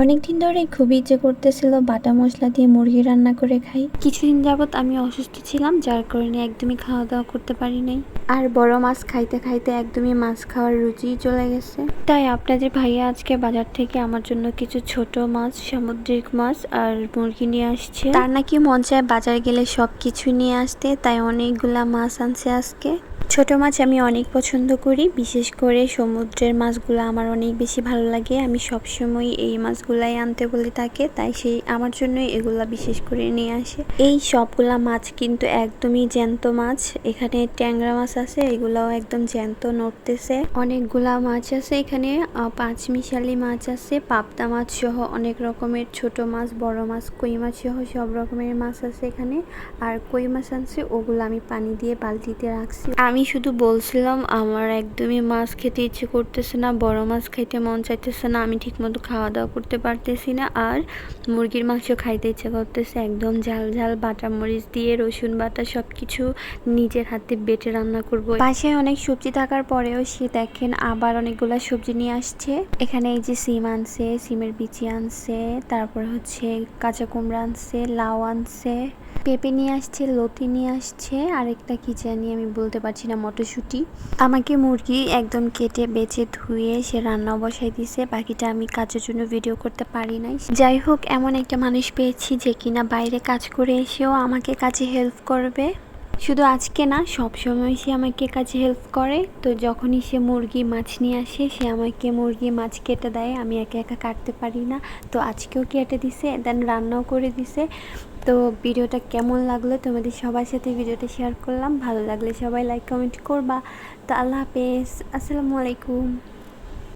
অনেকদিন ধরে খুবই ইচ্ছে করতেছিল বাটা মশলা দিয়ে মুরগি রান্না করে খাই। কিছুদিন যাবত আমি অসুস্থ ছিলাম, যার কারণে একদমই খাওয়া দাওয়া করতে পারি নাই। আর বড় মাছ খাইতে খাইতে একদমই মাছ খাওয়ার রুচি চলে গেছে। তাই আপনাদের ভাইয়া আজকে বাজার থেকে আমার জন্য কিছু ছোট মাছ, সামুদ্রিক মাছ আর মুরগি নিয়ে আসছে। তার নাকি মন চায় বাজার গেলে সবকিছু নিয়ে আসতে, তাই অনেকগুলা মাছ আনছে আজকে। ছোট মাছ আমি অনেক পছন্দ করি, বিশেষ করে সমুদ্রের মাছগুলো আমার অনেক বেশি ভালো লাগে। আমি সবসময় এই মাছগুলাই আনতে বলে তাকে, তাই সেই আমার জন্যই এগুলা বিশেষ করে নিয়ে আসে। এই সবগুলা মাছ কিন্তু একদমই জ্যান্ত মাছ। এখানে ট্যাংরা মাছ আছে, এগুলাও একদম জ্যান্ত নড়তেছে। অনেকগুলা মাছ আছে এখানে, পাঁচমিশালি মাছ আছে, পাবদা মাছ সহ অনেক রকমের ছোট মাছ, বড় মাছ, কই মাছ সহ সব রকমের মাছ আছে এখানে। আর কই মাছ আনছে, ওগুলো আমি পানি দিয়ে বালতিতে রাখছি। আমি শুধু বলছিলাম আমার একদমই মাছ খেতে ইচ্ছে করতেছে না, বড় মাছ খাইতে মন চাইতেছে না, আমি ঠিকমতো খাওয়া দাওয়া করতে পারতেছি না। আর মুরগির মাংস খাইতে ইচ্ছে করতেছে একদম ঝাল ঝাল, বাটা মরিচ দিয়ে, রসুন বাটা সবকিছু নিজের হাতে বেটে রান্না করব। বাসায় অনেক সবজি থাকার পরেও সে দেখেন আবার অনেকগুলা সবজি নিয়ে আসছে। এখানে এই যে সিম আনছে, সিমের বিচি আনছে, তারপর হচ্ছে কাঁচা কুমড়া আনছে, লাউ আনছে, পেঁপে নিয়ে আসছে, লতি নিয়ে আসছে, আরেকটা কি জানি আমি বলতে পারছি না, মটরশুঁটি। আমাকে মুরগি একদম কেটে বেছে ধুয়ে সে রান্নাও বসাই দিছে, বাকিটা আমি কাজের জন্য ভিডিও করতে পারি নাই। যাই হোক, এমন একটা মানুষ পেয়েছি যে কিনা বাইরে কাজ করে এসেও আমাকে কাজে হেল্প করবে। শুধু আজকে না, সব সময় সে আমাকে কাজে হেল্প করে। তো যখনই সে মুরগি মাছ নিয়ে আসে, সে আমাকে মুরগি মাছ কেটে দেয়, আমি একা একা কাটতে পারি না। তো আজকেও কেটে দিছে, দেন রান্নাও করে দিছে। তো ভিডিওটা কেমন লাগলো তোমাদের সবার সাথে ভিডিওটা শেয়ার করলাম। ভালো লাগলে সবাই লাইক কমেন্ট করবা। তো আল্লাহ হাফেজ, আসসালামু আলাইকুম।